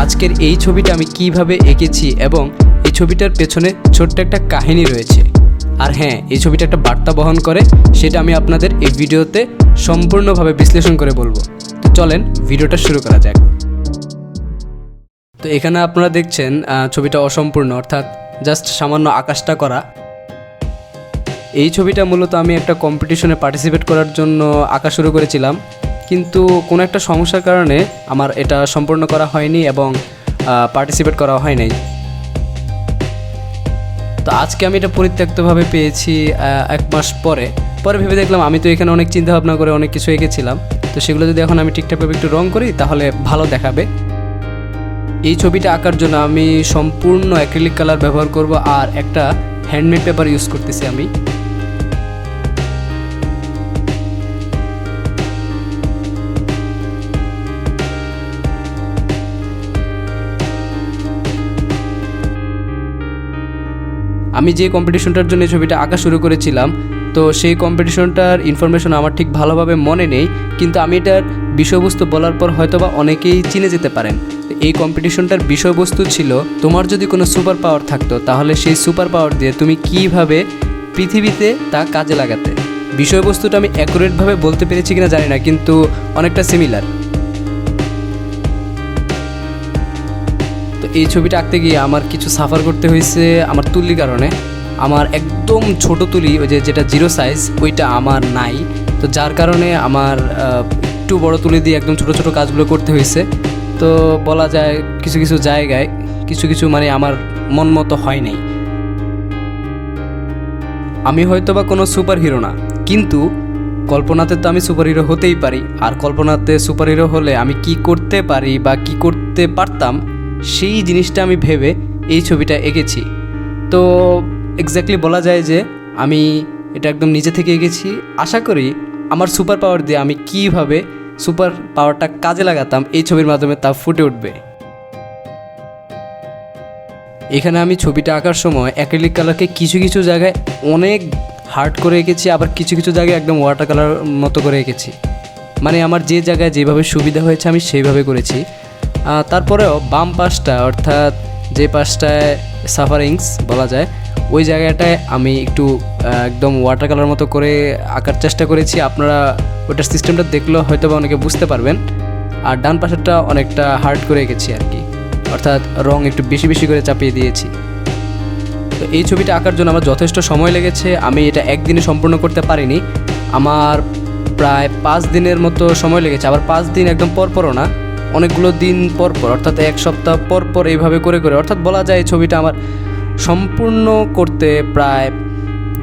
আজকের এই ছবিটা আমি কিভাবে এঁকেছি এবং এই ছবিটার পেছনে ছোট্ট একটা কাহিনী রয়েছে। আর হ্যাঁ, এই ছবিটা একটা বার্তা বহন করে, সেটা আমি আপনাদের এই ভিডিওতে সম্পূর্ণভাবে বিশ্লেষণ করে বলবো। তো চলেন ভিডিওটা শুরু করা যাক। তো এখানে আপনারা দেখছেন ছবিটা অসম্পূর্ণ, অর্থাৎ জাস্ট সামান্য আকাশটা করা। এই ছবিটা মূলত আমি একটা কম্পিটিশনে পার্টিসিপেট করার জন্য আঁকা শুরু করেছিলাম, কিন্তু কোনো একটা সমস্যার কারণে আমার এটা সম্পূর্ণ করা হয়নি এবং পার্টিসিপেট করা হয় নাই। তো আজকে আমি এটা পরিত্যক্তভাবে পেয়েছি 1 মাস পরে ভেবে দেখলাম আমি তো এখানে অনেক চিন্তা ভাবনা করে অনেক কিছু এঁকেছিলাম, তো সেগুলো যদি এখন আমি ঠিকঠাকভাবে একটু রং করি তাহলে ভালো দেখাবে। এই ছবিটা আঁকার জন্য আমি সম্পূর্ণ অ্যাক্রিলিক কালার ব্যবহার করব আর একটা হ্যান্ডমেড পেপার ইউজ করতেছি আমি। আমি যে কম্পিটিশনটার জন্য ছবিটা আঁকা শুরু করেছিলাম, তো সেই কম্পিটিশনটার ইনফরমেশন আমার ঠিক ভালোভাবে মনে নেই, কিন্তু আমি এটার বিষয়বস্তু বলার পর হয়তোবা অনেকেই চিনে যেতে পারেন। এই কম্পিটিশনটার বিষয়বস্তু ছিল, তোমার যদি কোনো সুপার পাওয়ার থাকতো তাহলে সেই সুপার পাওয়ার দিয়ে তুমি কীভাবে পৃথিবীতে তা কাজে লাগাতে। বিষয়বস্তুটা আমি অ্যাকুরেটভাবে বলতে পেরেছি কিনা জানি না, কিন্তু অনেকটা সিমিলার। তো এই ছবিটা আঁকতে গিয়ে আমার কিছু সাফার করতে হয়েছে আমার তুলির কারণে। আমার একদম ছোট তুলি, ওই যেটা 0 সাইজ, ওইটা আমার নাই। তো যার কারণে আমার একটু বড় তুলি দিয়ে একদম ছোট ছোট কাজগুলো করতে হয়েছে। তো বলা যায় কিছু কিছু জায়গায় কিছু মানে আমার মন মতো হয় নাই। আমি হয়তো বা কোনো সুপার হিরো না, কিন্তু কল্পনাতে তো আমি সুপার হিরো হতেই পারি। আর কল্পনাতে সুপার হিরো হলে আমি কি করতে পারি বা কি করতে পারতাম, সেই জিনিসটা আমি ভেবে এই ছবিটা এঁকেছি। তো এক্স্যাক্টলি বলা যায় যে আমি এটা একদম নিজে থেকে এঁকেছি। আশা করি আমার সুপার পাওয়ার দিয়ে আমি কীভাবে সুপার পাওয়ারটা কাজে লাগাতাম এই ছবির মাধ্যমে তা ফুটে উঠবে। এখানে আমি ছবিটা আঁকার সময় অ্যাক্রিলিক কালারকে কিছু কিছু জায়গায় অনেক হার্ড করে এঁকেছি, আবার কিছু কিছু জায়গায় একদম ওয়াটার কালার মতো করে এঁকেছি। মানে আমার যে জায়গায় যেভাবে সুবিধা হয়েছে আমি সেইভাবে করেছি। তারপরেও বাম পাশটা, অর্থাৎ যে পাশটায় সাফারিংস বলা যায়, ওই জায়গাটায় আমি একটু একদম ওয়াটার কালার মতো করে আঁকার চেষ্টা করেছি। আপনারা ওটার সিস্টেমটা দেখলেও হয়তো বা অনেকে বুঝতে পারবেন। আর ডান পাশেরটা অনেকটা হার্ড করে এঁকেছি আর কি, অর্থাৎ রং একটু বেশি বেশি করে চাপিয়ে দিয়েছি। তো এই ছবিটা আঁকার জন্য আমার যথেষ্ট সময় লেগেছে। আমি এটা একদিনে সম্পূর্ণ করতে পারিনি, আমার প্রায় 5 দিনের মতো সময় লেগেছে। আবার 5 দিন একদম পরপরও না, অনেকগুলো দিন পরপর, অর্থাৎ 1 সপ্তাহ পরপর এইভাবে করে করে, অর্থাৎ বলা যায় এই ছবিটা আমার সম্পূর্ণ করতে প্রায়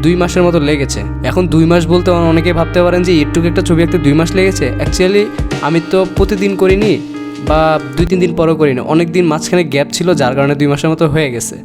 2 মাসের মতো লেগেছে। এখন 2 মাস বলতে অনেকেই ভাবতে পারেন যে এটুকু একটা ছবি আঁকতে 2 মাস লেগেছে। অ্যাকচুয়ালি আমি তো প্রতিদিন করিনি বা 2-3 দিন পরও করিনি, অনেক দিন মাঝখানে গ্যাপ ছিল, যার কারণে 2 মাসের মতো হয়ে গেছে।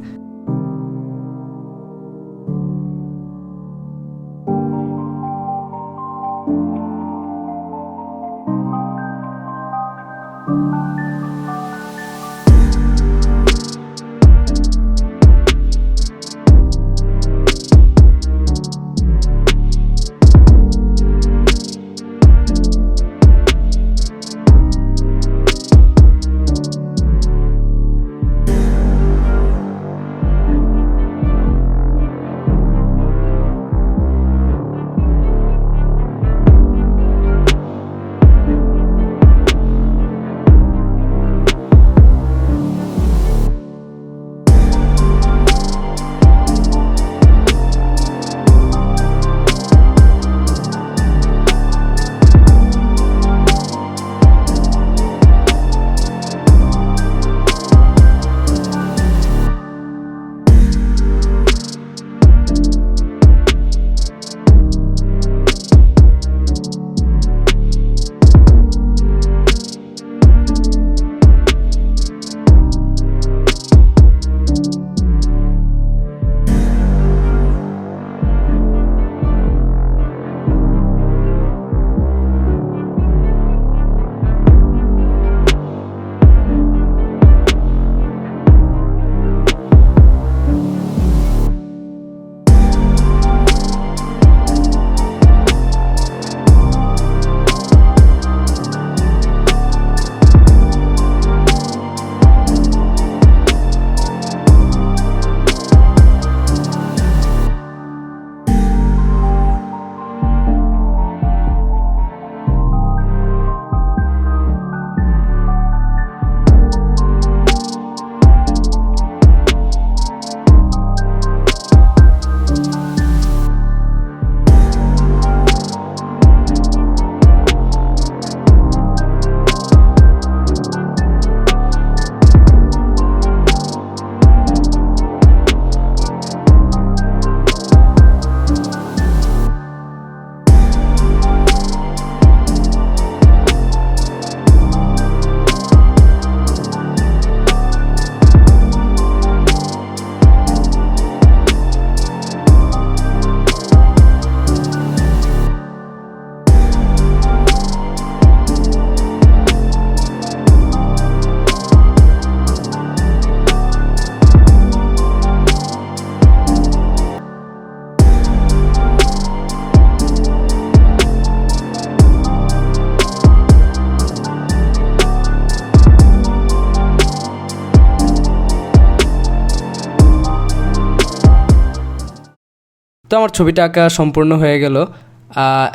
তো আমার ছবিটা আঁকা সম্পূর্ণ হয়ে গেল।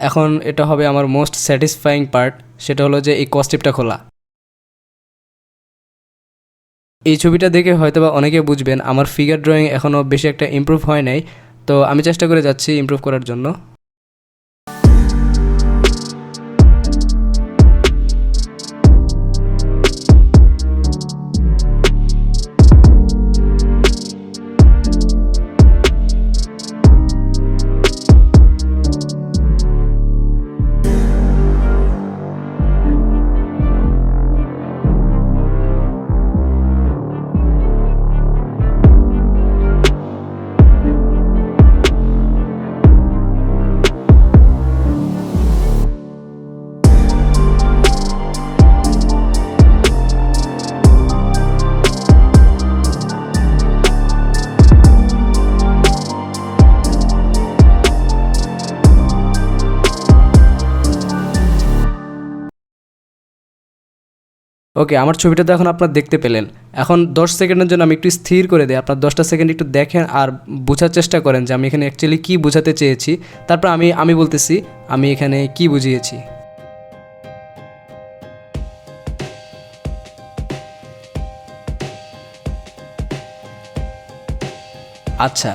এখন এটা হবে আমার মোস্ট স্যাটিসফাইং পার্ট, সেটা হলো যে এই কস্টিপটা খোলা। এই ছবিটা দেখে হয়তোবা অনেকে বুঝবেন আমার ফিগার ড্রয়িং এখনও বেশি একটা ইমপ্রুভ হয় নাই, তো আমি চেষ্টা করে যাচ্ছি ইমপ্রুভ করার জন্য। ওকে, আমার ছবিটা তো এখন আপনারা দেখতে পেলেন। এখন 10 সেকেন্ডের জন্য আমি একটু স্থির করে দিই, আপনার 10টা সেকেন্ড একটু দেখেন আর বোঝার চেষ্টা করেন যে আমি এখানে অ্যাকচুয়ালি কী বোঝাতে চেয়েছি। তারপর আমি বলতেছি আমি এখানে কি বুঝিয়েছি। আচ্ছা,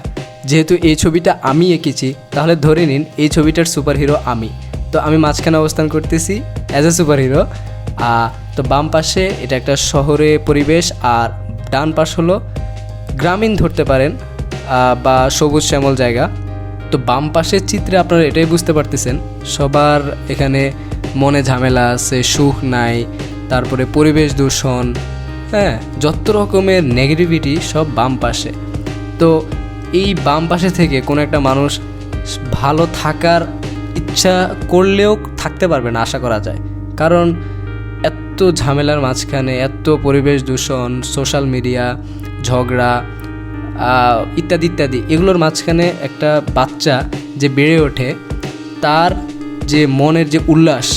যেহেতু এই ছবিটা আমি এঁকেছি, তাহলে ধরে নিন এই ছবিটার সুপারহিরো আমি। তো আমি মাঝখানে অবস্থান করতেছি অ্যাজ এ সুপারহিরো। তো বাম পাশে এটা একটা শহরে পরিবেশ, আর ডান পাশ হলো গ্রামীণ ধরতে পারেন বা সবুজ শ্যামল জায়গা। তো বাম পাশের চিত্রে আপনারা এটাই বুঝতে পারতেছেন সবার এখানে মনে ঝামেলা আছে, সুখ নাই, তারপরে পরিবেশ দূষণ, হ্যাঁ, যত রকমের নেগেটিভিটি সব বাম পাশে। তো এই বাম পাশে থেকে কোনো একটা মানুষ ভালো থাকার ইচ্ছা করলেও থাকতে পারবে না আশা করা যায়, কারণ এত ঝামেলার মাঝখানে, এত পরিবেশ দূষণ, সোশ্যাল মিডিয়া, ঝগড়া ইত্যাদি ইত্যাদি, এগুলোর মাঝখানে একটা বাচ্চা যে বেড়ে ওঠে তার যে মনের যে উল্লাস,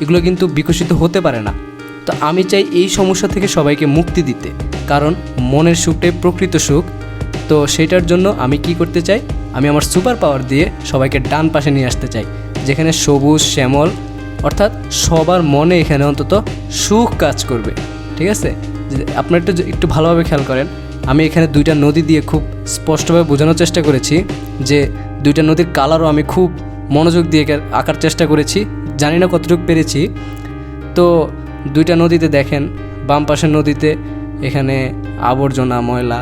এগুলো কিন্তু বিকশিত হতে পারে না। তো আমি চাই এই সমস্যা থেকে সবাইকে মুক্তি দিতে, কারণ মনের সুখটাই প্রকৃত সুখ। তো সেটার জন্য আমি কি করতে চাই, আমি আমার সুপার পাওয়ার দিয়ে সবাইকে ডান পাশে নিয়ে আসতে চাই, যেখানে সবুজ শ্যামল, অর্থাৎ সবার মনে এখানে অন্তত সুখ কাজ করবে। ঠিক আছে, আপনারা একটু ভালোভাবে খেয়াল করেন, আমি এখানে দুইটা নদী দিয়ে খুব স্পষ্টভাবে বোঝানোর চেষ্টা করেছি যে দুইটা নদীর কালারও আমি খুব মনোযোগ দিয়ে আঁকার চেষ্টা করেছি, জানি না কতটুকু পেরেছি। তো দুইটা নদীতে দেখেন, বাম পাশের নদীতে এখানে আবর্জনা ময়লা,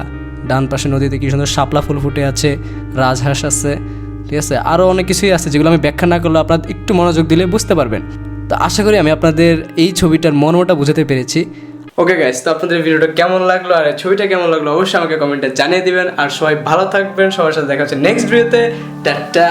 ডান পাশের নদীতে কি সুন্দর শাপলা ফুল ফুটে আছে, রাজহাঁস আছে, ঠিক আছে, আরও অনেক কিছুই আছে যেগুলো আমি ব্যাখ্যা না করলেও আপনারা একটু মনোযোগ দিলে বুঝতে পারবেন। তো আশা করি আমি আপনাদের এই ছবিটার মর্মটা বোঝাতে পেরেছি। ওকে গাইস, তো আপনাদের ভিডিওটা কেমন লাগলো আর ছবিটা কেমন লাগলো অবশ্যই আমাকে কমেন্টে জানিয়ে দিবেন। আর সবাই ভালো থাকবেন, সবার সাথে দেখা হচ্ছে নেক্সট ভিডিওতে। টাটা।